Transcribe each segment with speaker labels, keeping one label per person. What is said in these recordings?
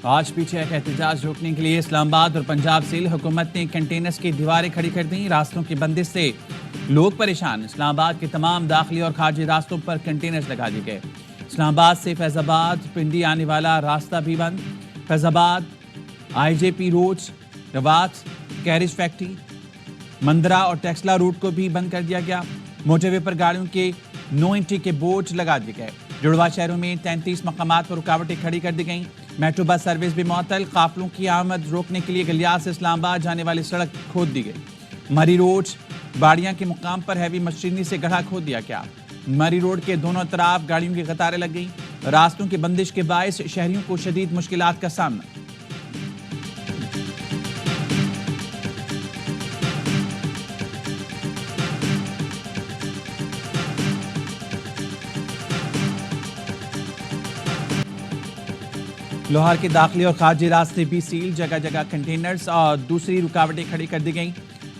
Speaker 1: آج پیچھے کا احتجاج روکنے کے لیے اسلام آباد اور پنجاب سیل حکومت نے کنٹینرز کی دیواریں کھڑی کر دیں. راستوں کی بندش سے لوگ پریشان. اسلام آباد کے تمام داخلی اور خارجی راستوں پر کنٹینرز لگا دیے گئے. اسلام آباد سے فیض آباد پنڈی آنے والا راستہ بھی بند. Faizabad I J P road, Rawat, carriage factory, Mandra اور ٹیکسلا روڈ کو بھی بند کر دیا گیا. موٹر وے پر گاڑیوں کے نو انٹری کے بورڈ لگا دیے گئے. جڑواں شہروں میں 33 مقامات پر رکاوٹیں کھڑی کر دی گئیں. میٹرو بس سروس بھی معطل. قافلوں کی آمد روکنے کے لیے گلیات سے اسلام آباد جانے والی سڑک کھود دی گئی. مری روڈ باڑیاں کے مقام پر ہیوی مشینری سے گڑھا کھود دیا گیا. مری روڈ کے دونوں طرف گاڑیوں کی قطاریں لگ گئیں. راستوں کی بندش کے باعث شہریوں کو شدید مشکلات کا سامنا. لاہور کے داخلی اور خارجی راستے بھی سیل. جگہ جگہ کنٹینرز اور دوسری رکاوٹیں کھڑی کر دی گئیں.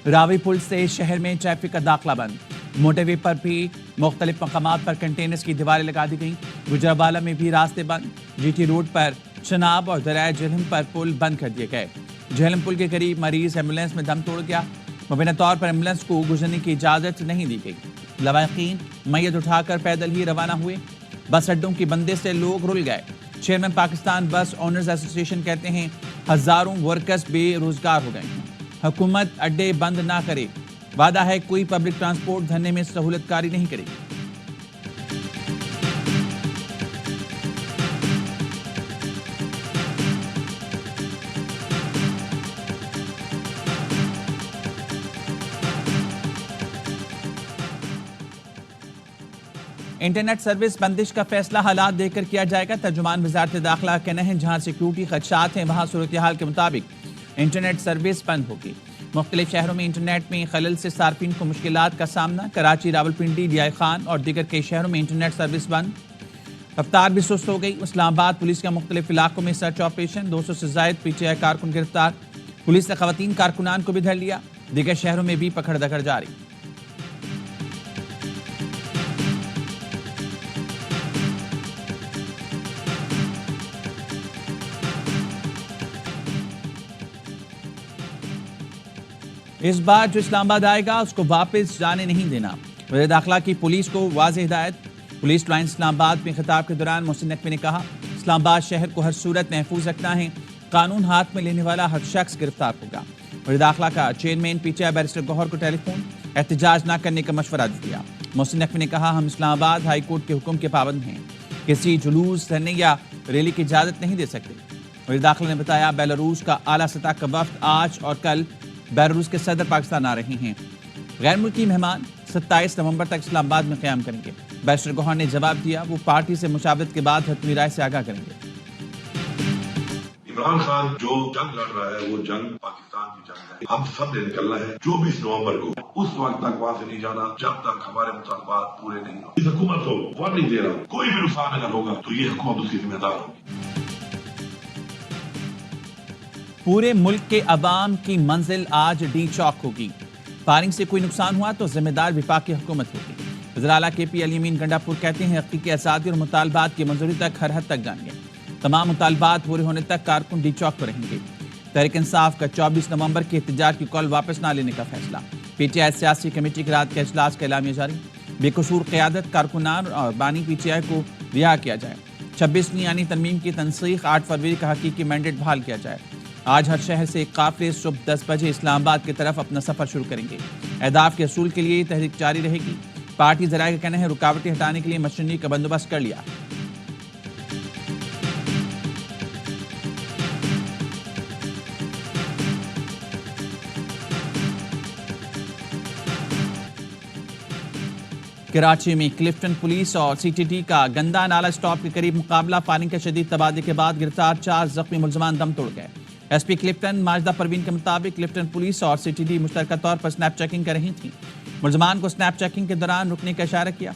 Speaker 1: راوی پل سے شہر میں ٹریفک کا داخلہ بند. موٹر وے پر بھی مختلف مقامات پر کنٹینرز کی دیواریں لگا دی گئیں. گجرانوالہ میں بھی راستے بند. جی ٹی روڈ پر چناب اور دریائے جہلم پر پل بند کر دیے گئے. جہلم پل کے قریب مریض ایمبولینس میں دم توڑ گیا. مبینہ طور پر ایمبولینس کو گزرنے کی اجازت نہیں دی گئی. لواحقین میت اٹھا کر پیدل ہی روانہ ہوئے. بس اڈوں کی بندش سے لوگ رل گئے. چیئرمین پاکستان بس اونرز ایسوسی ایشن کہتے ہیں ہزاروں ورکرز بے روزگار ہو گئے ہیں. حکومت اڈے بند نہ کرے. وعدہ ہے کوئی پبلک ٹرانسپورٹ دھرنے میں سہولت کاری نہیں کرے گی. انٹرنیٹ سروس بندش کا فیصلہ حالات دیکھ کر کیا جائے گا. ترجمان وزارت داخلہ کہنا ہے جہاں سیکیورٹی خدشات ہیں وہاں صورتحال کے مطابق انٹرنیٹ سروس بند ہوگی. مختلف شہروں میں انٹرنیٹ میں خلل سے صارفین کو مشکلات کا سامنا. کراچی، راولپنڈی، ڈیائی خان اور دیگر کئی شہروں میں انٹرنیٹ سروس بند. رفتار بھی سست ہو گئی. اسلام آباد پولیس کا مختلف علاقوں میں سرچ آپریشن. 200 سے زائد پی ٹی آئی کارکن گرفتار. پولیس نے خواتین کارکنان کو بھی دھر لیا. دیگر شہروں میں بھی پکڑ دکڑ جاری. اس بار جو اسلام آباد آئے گا اس کو واپس جانے نہیں دینا. وزیر داخلہ کی پولیس کو واضح ہدایت. پولیس لائن اسلام آباد میں خطاب کے دوران محسن نقوی نے کہا اسلام آباد شہر کو ہر صورت محفوظ رکھنا ہے. قانون ہاتھ میں لینے والا ہر شخص گرفتار ہوگا. وزیر داخلہ کا chairman P T I barrister Gohar کو ٹیلی فون. احتجاج نہ کرنے کا مشورہ دیا. محسن نقوی نے کہا ہم اسلام آباد ہائی کورٹ کے حکم کے پابند ہیں. کسی جلوس، دھرنے یا ریلی کی اجازت نہیں دے سکتے. وزیر داخلہ نے بتایا بیلاروس کا اعلیٰ سطح کا وفد آج اور کل بیلاروس کے صدر پاکستان آ رہے ہیں. غیر ملکی مہمان 27 نومبر تک اسلام آباد میں قیام کریں گے. بیرسٹر گوہر نے جواب دیا وہ پارٹی سے مشاورت کے بعد حتمی رائے سے آگاہ کریں گے.
Speaker 2: عمران خان جو جنگ لڑ رہا ہے وہ جنگ پاکستان کی جنگ ہے. ہم سب نے نکلنا ہے 24 نومبر کو. اس وقت تک وہاں سے نہیں جانا جب تک ہمارے مطالبات پورے نہیں ہوں. اس حکومت کو وارننگ دے رہا ہوں کوئی بھی نقصان اگر ہوگا تو یہ حکومت اس کی ذمہ دار ہوگی.
Speaker 1: پورے ملک کے عوام کی منزل آج ڈی چوک ہوگی. فائرنگ سے کوئی نقصان ہوا تو ذمہ دار وفاقی حکومت ہوگی. وزیر اعلیٰ کے پی الیمین گنڈا پور کہتے ہیں حقیقی آزادی اور مطالبات کی منظوری تک ہر حد تک جائیں گے. تمام مطالبات پورے ہونے تک کارکن ڈی چوک پر رہیں گے. تحریک انصاف کا 24 نومبر کے احتجاج کی کال واپس نہ لینے کا فیصلہ. پی ٹی آئی سیاسی کمیٹی کی رات کے اجلاس کا اعلامیہ جاری. بے قصور قیادت کارکنان اور بانی پی ٹی آئی کو رہا کیا جائے. 26ویں یعنی ترمیم کی تنسیخ 8 فروری کا حقیقی مینڈیٹ بحال کیا جائے. آج ہر شہر سے قافلے صبح 10 بجے اسلام آباد کی طرف اپنا سفر شروع کریں گے. اہداف کے حصول کے لیے تحریک جاری رہے گی. پارٹی ذرائع کا کہنا ہے رکاوٹیں ہٹانے کے لیے مشینری کا بندوبست کر لیا. کراچی میں کلفٹن پولیس اور سی ٹی ٹی کا گندا نالا سٹاپ کے قریب مقابلہ. فائرنگ کے شدید تبادلے کے بعد گرفتار 4 زخمی ملزمان دم توڑ گئے. ایس پی کلفٹن ماجدہ پروین کے مطابق کلفٹن پولیس اور سی ٹی ٹی مشترکہ طور پر سنیپ چیکنگ کر رہی تھیں. ملزمان کو سنیپ چیکنگ کے دوران رکنے کا اشارہ کیا.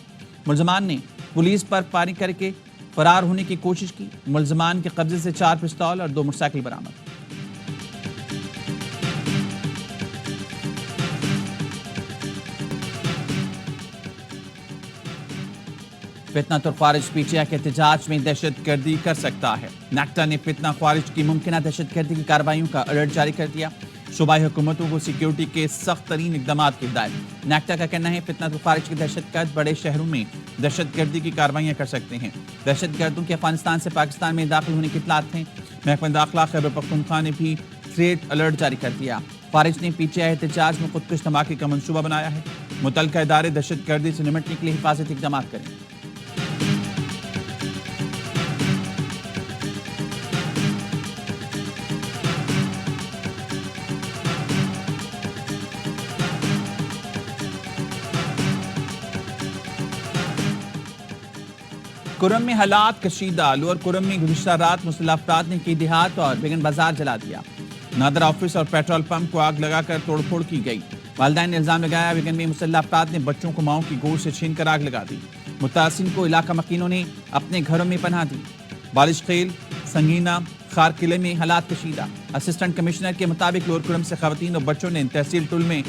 Speaker 1: ملزمان نے پولیس پر فائرنگ کر کے فرار ہونے کی کوشش کی. ملزمان کے قبضے سے 4 پستول اور 2 موٹر سائیکل برآمد. فتنہ اور خارج پی ٹی آئی کے احتجاج میں دہشت گردی کر سکتا ہے۔ نیکٹا نے فتنہ خارج کی ممکنہ دہشت گردی کی کارروائیوں کا الرٹ جاری کر دیا۔ صوبائی حکومتوں کو سیکیورٹی کے سخت ترین اقدامات کی ہدایت۔ نیکٹا کا کہنا ہے فتنہ اور خارج کے دہشت گرد بڑے شہروں میں دہشت گردی کی کارروائیاں کر سکتے ہیں۔ دہشت گردوں کے افغانستان سے پاکستان میں داخل ہونے کی اطلاعات ہیں۔ محکمہ داخلہ خیبر پختونخوا نے بھی تھریٹ الرٹ جاری کر دیا۔ خارج نے پی ٹی آئی احتجاج میں خودکش دھماکے کا منصوبہ بنایا ہے۔ متعلقہ ادارے دہشت گردی سے نمٹنے کے لیے حفاظتی اقدامات کریں۔ کرم میں حالات کشیدہ۔ لوور کرم میں گزشتہ رات مسلح افراد نے کی دیہات اور بیگن بازار جلا دیا۔ نادر آفس اور پیٹرول پمپ کو آگ لگا کر توڑ پھوڑ کی گئی۔ والدین نے الزام لگایا بیگن میں مسلح افراد نے بچوں کو ماؤں کی گود سے چھین کر آگ لگا دی۔ متاثرین کو علاقہ مکینوں نے اپنے گھروں میں پناہ دی۔ بالش خیل، سنگینہ، خار قلعے میں حالات کشیدہ۔ اسسٹنٹ کمشنر کے مطابق لوور کرم سے خواتین اور بچوں نے تحصیل ٹول میں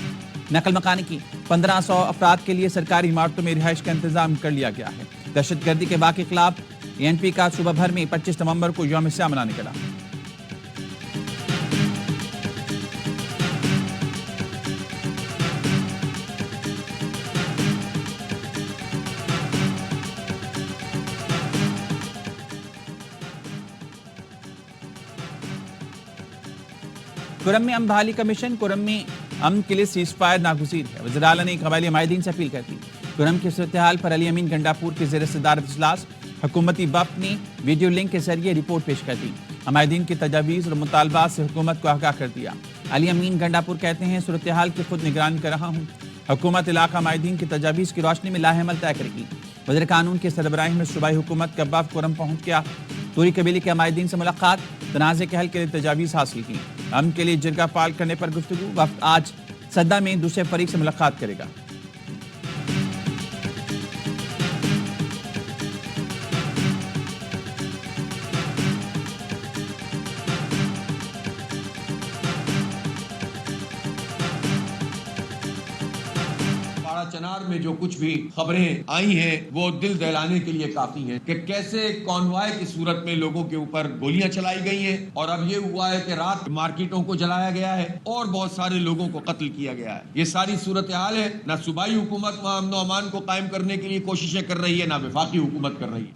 Speaker 1: نقل مکانی کی۔ 1500 افراد کے لیے سرکاری عمارتوں میں رہائش کا انتظام کر لیا گیا ہے۔ دہشت گردی کے واقعے کے خلاف این پی کا صوبہ بھر میں 25 نومبر کو یوم سیاہ منانے کا اعلان۔ کرم میں امن بحالی کا مشن۔ کرم میں امن کے لیے سیز فائر ناگزیر ہے۔ وزیر اعلیٰ نے قبائلی عمائدین سے اپیل کر دی۔ کرم کی صورتحال پر علی امین گنڈاپور کے زیر صدارت اجلاس۔ حکومتی وفد نے ویڈیو لنک کے ذریعے رپورٹ پیش کر دی۔ عمائدین کی تجاویز اور مطالبات سے حکومت کو آگاہ کر دیا۔ علی امین گنڈاپور کہتے ہیں صورتحال کی خود نگرانی کر رہا ہوں۔ حکومت علاقہ عمائدین کی تجاویز کی روشنی میں لاہ عمل طے کرے گی۔ وزیر قانون کے سربراہی میں صوبائی حکومت کا وفد کرم پہنچ گیا۔ توری قبیلے کے عمائدین سے ملاقات، تنازع کے حل کے لیے تجاویز حاصل کی۔ امن کے لیے جرگہ فعال کرنے پر گفتگو۔ وفد آج سدا میں دوسرے فریق سے ملاقات کرے گا۔
Speaker 3: چنار میں جو کچھ بھی خبریں آئی ہیں وہ دل دہلانے کے لیے کافی ہیں کہ کیسے کانوائے کی صورت میں لوگوں کے اوپر گولیاں چلائی گئی ہیں، اور اب یہ ہوا ہے کہ رات مارکیٹوں کو جلایا گیا ہے اور بہت سارے لوگوں کو قتل کیا گیا ہے۔ یہ ساری صورتحال ہے۔ نہ صوبائی حکومت وہاں امن و امان کو قائم کرنے کے لیے کوششیں کر رہی ہے، نہ وفاقی حکومت کر رہی ہے۔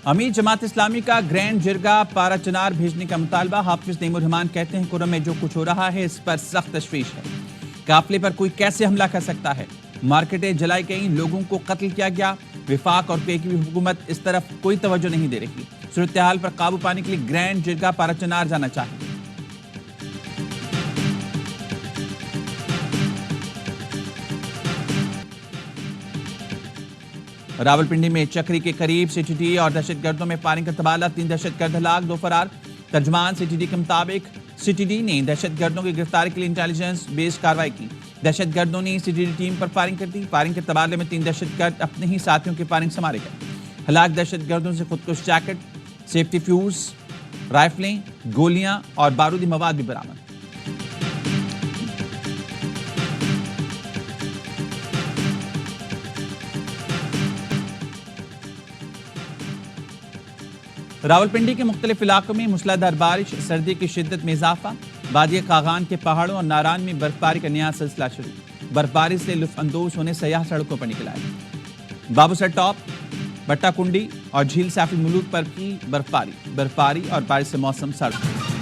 Speaker 1: امیر جماعت اسلامی کا گرینڈ جرگہ پارا چنار بھیجنے کا مطالبہ۔ حافظ نعیم الرحمان کہتے ہیں کرم میں جو کچھ ہو رہا ہے اس پر سخت تشویش ہے۔ قافلے پر کوئی کیسے حملہ کر سکتا ہے؟ مارکیٹیں جلائی گئیں، لوگوں کو قتل کیا گیا۔ وفاق اور پے کی حکومت اس طرف کوئی توجہ نہیں دے رہی۔ صورتحال پر قابو پانے کے لیے گرینڈ جرگہ پارا چنار جانا چاہیے۔ راولپنڈی میں چکری کے قریب سی ٹی ڈی اور دہشت گردوں میں فائرنگ کا تبادلہ، 3 دہشت گرد ہلاک، 2 فرار۔ ترجمان سی ٹی ڈی کے مطابق سی ٹی ڈی نے دہشت گردوں کی گرفتاری کے لیے انٹیلیجنس بیس کارروائی کی۔ دہشت گردوں نے سی ٹی ڈی ٹیم پر فائرنگ کر دی۔ فائرنگ کے تبادلے میں 3 دہشت گرد اپنے ہی ساتھیوں کی فائرنگ سے مارے گئے۔ ہلاک دہشت گردوں سے خودکش جیکٹ، سیفٹی فیوز، رائفلیں، گولیاں اور بارودی مواد بھی برآمد۔ راولپنڈی کے مختلف علاقوں میں موسلادھار بارش، سردی کی شدت میں اضافہ۔ وادی قاغان کے پہاڑوں اور ناران میں برفباری کا نیا سلسلہ شروع۔ برفباری سے لطف اندوز ہونے سیاح سڑکوں پر نکل آئے۔ بابوسر ٹاپ، بٹا کنڈی اور جھیل سیف الملوک پر بھی برفباری اور بارش سے موسم سرد۔